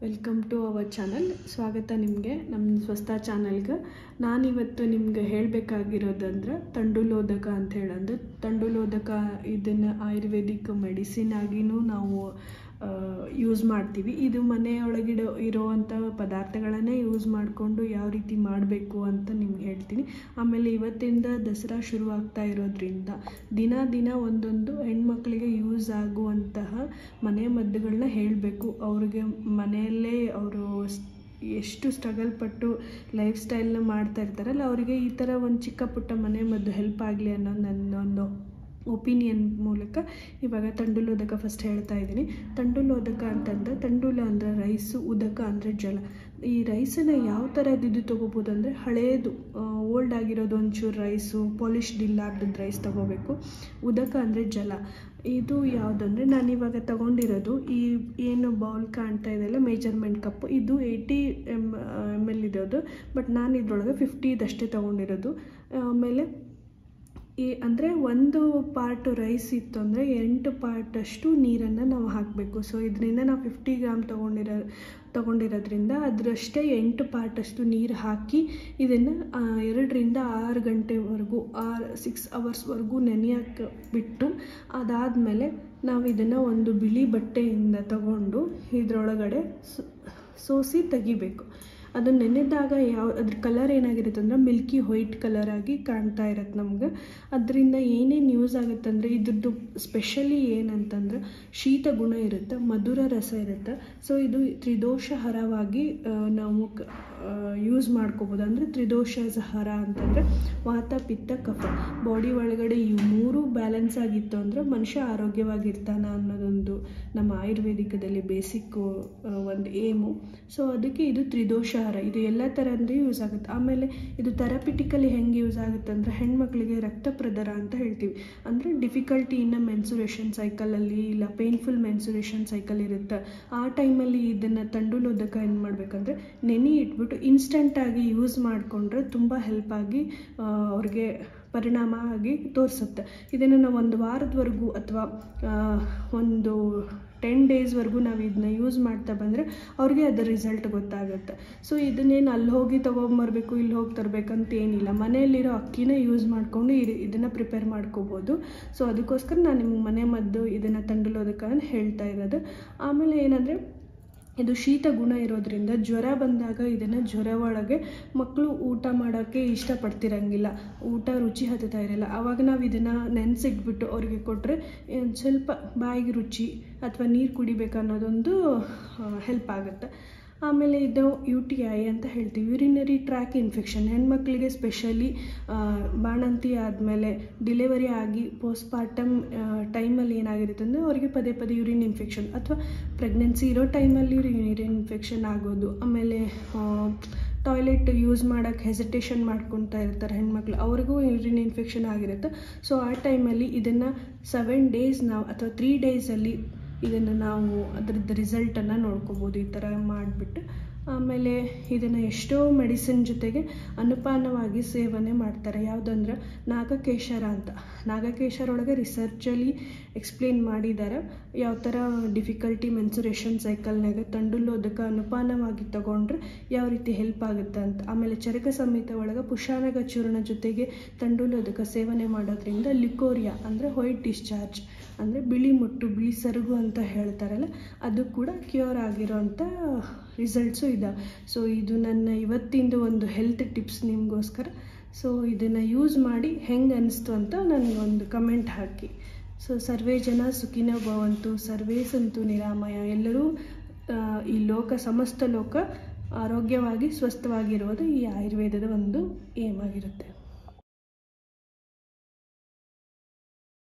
Welcome to our channel. ಸ್ವಾಗತ ನಿಮಗೆ ನಮ್ಮ ಸ್ವಸ್ಥ ಚಾನಲ್ಗೆ. ನಾನಿವತ್ತು ನಿಮ್ಗೆ ಹೇಳಬೇಕಾಗಿರೋದಂದ್ರೆ ತಂಡುಲೋದಕ ಅಂತ ಹೇಳಂದ್ರೆ ತಂಡುಲೋದಕ ಇದನ್ನು ಆಯುರ್ವೇದಿಕ್ ಮೆಡಿಸಿನ್ ಆಗಿನೂ ನಾವು ಯೂಸ್ ಮಾಡ್ತೀವಿ. ಇದು ಮನೆಯೊಳಗಿಡ ಇರೋವಂಥ ಪದಾರ್ಥಗಳನ್ನೇ ಯೂಸ್ ಮಾಡಿಕೊಂಡು ಯಾವ ರೀತಿ ಮಾಡಬೇಕು ಅಂತ ನಿಮ್ಗೆ ಹೇಳ್ತೀನಿ. ಆಮೇಲೆ ಇವತ್ತಿಂದ ದಸರಾ ಶುರುವಾಗ್ತಾ ಇರೋದ್ರಿಂದ ದಿನ ಒಂದೊಂದು ಹೆಣ್ಮಕ್ಳಿಗೆ ಯೂಸ್ ಆಗುವಂತಹ ಮನೆ ಮದ್ದುಗಳನ್ನ ಹೇಳಬೇಕು. ಅವ್ರಿಗೆ ಮನೆಯಲ್ಲೇ ಅವರು ಎಷ್ಟು ಸ್ಟ್ರಗಲ್ ಪಟ್ಟು ಲೈಫ್ ಸ್ಟೈಲ್ನ ಮಾಡ್ತಾ ಇರ್ತಾರಲ್ಲ, ಅವರಿಗೆ ಈ ಥರ ಒಂದು ಚಿಕ್ಕ ಪುಟ್ಟ ಮನೆ ಮದ್ದು ಹೆಲ್ಪ್ ಆಗಲಿ ಅನ್ನೋ ನನ್ನೊಂದು ಒಪಿನಿಯನ್ ಮೂಲಕ ಇವಾಗ ತಂಡುಲೋದಕ ಫಸ್ಟ್ ಹೇಳ್ತಾ ಇದ್ದೀನಿ. ತಂಡುಲೋದಕ ಅಂತಂದರೆ, ತಂಡುಲ ಅಂದರೆ ರೈಸು, ಉದಕ ಅಂದರೆ ಜಲ. ಈ ರೈಸನ್ನು ಯಾವ ಥರದ್ದು ತೊಗೋಬೋದು ಅಂದರೆ ಹಳೇದು ಓಲ್ಡ್ ಆಗಿರೋದು ಒಂಚೂರು ರೈಸು, ಪಾಲಿಶ್ಡ್ ಇಲ್ಲಾರ್ದು ರೈಸ್ ತೊಗೋಬೇಕು. ಉದಕ ಅಂದರೆ ಜಲ. ಇದು ಯಾವುದಂದರೆ ನಾನಿವಾಗ ತೊಗೊಂಡಿರೋದು ಈ ಏನು ಬೌಲ್ ಕಾಣ್ತಾ ಇದೆಯಲ್ಲ, ಮೆಜರ್ಮೆಂಟ್ ಕಪ್ಪು, ಇದು 80 ml ಇರೋದು. ಬಟ್ ನಾನು ಇದ್ರೊಳಗೆ 50 ತೊಗೊಂಡಿರೋದು. ಆಮೇಲೆ ಅಂದರೆ ಒಂದು ಪಾರ್ಟ್ ರೈಸ್ ಇತ್ತು ಅಂದರೆ 8 ಪಾರ್ಟಷ್ಟು ನೀರನ್ನು ನಾವು ಹಾಕಬೇಕು. ಸೊ ಇದರಿಂದ ನಾವು 50 ಗ್ರಾಮ್ ತೊಗೊಂಡಿರೋದ್ರಿಂದ ಅದರಷ್ಟೇ 8 ಪಾರ್ಟಷ್ಟು ನೀರು ಹಾಕಿ ಇದನ್ನು 2 ರಿಂದ 6 ಗಂಟೆವರೆಗೂ 6 ಅವರ್ಸ್ವರೆಗೂ ನೆನೆಯೋಕ್ಕೆ ಬಿಟ್ಟು, ಅದಾದಮೇಲೆ ನಾವು ಇದನ್ನು ಒಂದು ಬಿಳಿ ಬಟ್ಟೆಯಿಂದ ತಗೊಂಡು ಇದರೊಳಗಡೆ ಸೋಸಿ ತೆಗಿಬೇಕು. ಅದು ನೆನೆದಾಗ ಅದ್ರ ಕಲರ್ ಏನಾಗಿರುತ್ತೆ ಅಂದರೆ ಮಿಲ್ಕಿ ವೈಟ್ ಕಲರ್ ಆಗಿ ಕಾಣ್ತಾ ಇರುತ್ತೆ ನಮ್ಗೆ. ಅದರಿಂದ ಏನೇನು ಯೂಸ್ ಆಗುತ್ತೆ ಅಂದರೆ ಇದ್ರದ್ದು ಸ್ಪೆಷಲಿ ಏನಂತಂದ್ರೆ ಶೀತ ಗುಣ ಇರುತ್ತೆ, ಮಧುರ ರಸ ಇರುತ್ತೆ. ಸೊ ಇದು ತ್ರಿದೋಷಹರವಾಗಿ ನಾವು ಯೂಸ್ ಮಾಡ್ಕೋಬೋದು. ಅಂದರೆ ತ್ರಿದೋಷಹರ ಅಂತಂದರೆ ವಾತ ಪಿತ್ತ ಕಫ, ಬಾಡಿ ಒಳಗಡೆ ಈ 3 ಬ್ಯಾಲೆನ್ಸ್ ಆಗಿತ್ತು ಅಂದರೆ ಮನುಷ್ಯ ಆರೋಗ್ಯವಾಗಿರ್ತಾನೆ ಅನ್ನೋದೊಂದು ನಮ್ಮ ಆಯುರ್ವೇದಿಕದಲ್ಲಿ ಬೇಸಿಕ್ ಒಂದು ಏಮು. ಸೊ ಅದಕ್ಕೆ ಇದು ತ್ರಿದೋಷಹರ. ಇದು ಎಲ್ಲ ಥರದ್ದು ಯೂಸ್ ಆಗುತ್ತೆ. ಆಮೇಲೆ ಇದು ಥೆರಪಿಟಿಕಲಿ ಹೆಂಗೆ ಯೂಸ್ ಆಗುತ್ತೆ ಅಂದರೆ ಹೆಣ್ಮಕ್ಳಿಗೆ ರಕ್ತ ಪ್ರದರ ಅಂತ ಹೇಳ್ತೀವಿ. ಅಂದರೆ ಡಿಫಿಕಲ್ಟಿ ಇನ್ ಮೆನ್ಸುರೇಷನ್ ಸೈಕಲಲ್ಲಿ, ಇಲ್ಲ ಪೇನ್ಫುಲ್ ಮೆನ್ಸುರೇಷನ್ ಸೈಕಲ್ ಇರುತ್ತೆ, ಆ ಟೈಮಲ್ಲಿ ಇದನ್ನು ತಂಡುಲೋದಕ ಏನು ಮಾಡಬೇಕಂದ್ರೆ ನೆನೆ ಇಟ್ಬಿಟ್ಟು ಇನ್ಸ್ಟೆಂಟಾಗಿ ಯೂಸ್ ಮಾಡಿಕೊಂಡ್ರೆ ತುಂಬ ಹೆಲ್ಪ್ ಆಗಿ ಅವ್ರಿಗೆ ಪರಿಣಾಮ ಆಗಿ ತೋರಿಸುತ್ತೆ. ಇದನ್ನು ನಾವು 1 ವಾರದವರೆಗೂ ಅಥವಾ ಒಂದು 10 ಡೇಸ್ವರೆಗೂ ನಾವು ಇದನ್ನ ಯೂಸ್ ಮಾಡ್ತಾ ಬಂದರೆ ಅವ್ರಿಗೆ ಅದರ ರಿಸಲ್ಟ್ ಗೊತ್ತಾಗುತ್ತೆ. ಸೊ ಇದನ್ನೇನು ಅಲ್ಲಿ ಹೋಗಿ ತೊಗೊಂಬರ್ಬೇಕು, ಇಲ್ಲಿ ಹೋಗಿ ತರಬೇಕಂತ ಏನಿಲ್ಲ, ಮನೆಯಲ್ಲಿರೋ ಅಕ್ಕಿನ ಯೂಸ್ ಮಾಡಿಕೊಂಡು ಇದನ್ನು ಪ್ರಿಪೇರ್ ಮಾಡ್ಕೋಬೋದು. ಸೊ ಅದಕ್ಕೋಸ್ಕರ ನಾನು ನಿಮ್ಗೆ ಮನೆ ಮದ್ದು ಇದನ್ನು ತಂಡುಲೋದಕ ಅಂತ ಹೇಳ್ತಾ ಇರೋದು. ಆಮೇಲೆ ಏನಂದರೆ ಇದು ಶೀತ ಗುಣ ಇರೋದ್ರಿಂದ ಜ್ವರ ಬಂದಾಗ ಇದನ್ನು ಜ್ವರ ಒಳಗೆ ಮಕ್ಕಳು ಊಟ ಮಾಡೋಕ್ಕೆ ಇಷ್ಟಪಡ್ತಿರಂಗಿಲ್ಲ, ಊಟ ರುಚಿ ಹತ್ತುತ್ತಾ ಇರಲ್ಲ. ಆವಾಗ ನಾವು ಇದನ್ನು ನೆನೆಸಿಟ್ಬಿಟ್ಟು ಅವ್ರಿಗೆ ಕೊಟ್ಟರೆ ಸ್ವಲ್ಪ ಬಾಯಿಗೆ ರುಚಿ ಅಥವಾ ನೀರು ಕುಡಿಬೇಕು ಅನ್ನೋದೊಂದು ಹೆಲ್ಪ್ ಆಗುತ್ತೆ. ಆಮೇಲೆ ಇದು UTI ಅಂತ ಹೇಳ್ತೀವಿ, ಯೂರಿನರಿ ಟ್ರ್ಯಾಕ್ ಇನ್ಫೆಕ್ಷನ್. ಹೆಣ್ಮಕ್ಳಿಗೆ ಸ್ಪೆಷಲಿ ಬಾಣಂತಿ ಆದಮೇಲೆ ಡಿಲಿವರಿ ಆಗಿ ಪೋಸ್ಟ್ಪಾರ್ಟಮ್ ಟೈಮಲ್ಲಿ ಏನಾಗಿರುತ್ತೆ ಅಂದರೆ ಅವರಿಗೆ ಪದೇ ಯೂರಿನ್ ಇನ್ಫೆಕ್ಷನ್, ಅಥವಾ ಪ್ರೆಗ್ನೆನ್ಸಿ ಇರೋ ಟೈಮಲ್ಲಿ ಯೂರಿನ್ ಇನ್ಫೆಕ್ಷನ್ ಆಗೋದು. ಆಮೇಲೆ ಟಾಯ್ಲೆಟ್ ಯೂಸ್ ಮಾಡೋಕ್ಕೆ ಹೆಸಿಟೇಷನ್ ಮಾಡ್ಕೊತಾ ಇರ್ತಾರೆ ಹೆಣ್ಮಕ್ಳು, ಅವ್ರಿಗೂ ಯೂರಿನ್ ಇನ್ಫೆಕ್ಷನ್ ಆಗಿರುತ್ತೆ. ಸೊ ಆ ಟೈಮಲ್ಲಿ ಇದನ್ನು 7 ಡೇಸ್ ನಾವು ಅಥವಾ 3 ಡೇಸಲ್ಲಿ ಇದನ್ನು ನಾವು ಅದರದ್ದು ರಿಸಲ್ಟನ್ನು ನೋಡ್ಕೋಬೋದು ಈ ಥರ ಮಾಡಿಬಿಟ್ಟು. ಆಮೇಲೆ ಇದನ್ನು ಎಷ್ಟೋ ಮೆಡಿಸಿನ್ ಜೊತೆಗೆ ಅನುಪಾನವಾಗಿ ಸೇವನೆ ಮಾಡ್ತಾರೆ. ಯಾವುದಂದ್ರೆ ನಾಗಕೇಶರ ಅಂತ. ನಾಗಕೇಶರ ಒಳಗೆ ರಿಸರ್ಚಲ್ಲಿ ಎಕ್ಸ್ಪ್ಲೇನ್ ಮಾಡಿದ್ದಾರೆ ಯಾವ ಥರ ಡಿಫಿಕಲ್ಟಿ ಮೆನ್ಸುರೇಷನ್ ಸೈಕಲ್ನಾಗ ತಂಡುಲೋದಕ ಅನುಪಾನವಾಗಿ ತಗೊಂಡ್ರೆ ಯಾವ ರೀತಿ ಹೆಲ್ಪ್ ಆಗುತ್ತೆ ಅಂತ. ಆಮೇಲೆ ಚರಕ ಸಮೇತ ಒಳಗೆ ಪುಷಾನಗ ಚೂರ್ಣ ಜೊತೆಗೆ ತಂಡುಲೋದಕ ಸೇವನೆ ಮಾಡೋದ್ರಿಂದ ಲಿಕೋರಿಯಾ ಅಂದರೆ ವೈಟ್ ಡಿಸ್ಚಾರ್ಜ್ ಅಂದರೆ ಬಿಳಿ ಮುಟ್ಟು, ಬಿಳಿ ಸರುಗು ಅಂತ ಹೇಳ್ತಾರಲ್ಲ, ಅದು ಕೂಡ ಕ್ಯೂರ್ ಆಗಿರೋಂಥ ರಿಸಲ್ಟ್ಸು ಇದೆ. ಸೊ ಇದು ನನ್ನ ಇವತ್ತಿಂದು ಒಂದು ಹೆಲ್ತ್ ಟಿಪ್ಸ್ ನಿಮಗೋಸ್ಕರ. ಸೊ ಇದನ್ನು ಯೂಸ್ ಮಾಡಿ ಹೆಂಗೆ ಅನ್ನಿಸ್ತು ಅಂತ ನನಗೊಂದು ಕಮೆಂಟ್ ಹಾಕಿ. ಸೊ ಸರ್ವೇ ಜನ ಸುಖಿನೋ ಭವಂತು, ಸರ್ವೇ ಸಂತು ನಿರಾಮಯ. ಎಲ್ಲರೂ ಈ ಸಮಸ್ತ ಲೋಕ ಆರೋಗ್ಯವಾಗಿ ಸ್ವಸ್ಥವಾಗಿರುವುದು ಈ ಆಯುರ್ವೇದದ ಒಂದು ಏಮ್ ಆಗಿರುತ್ತೆ.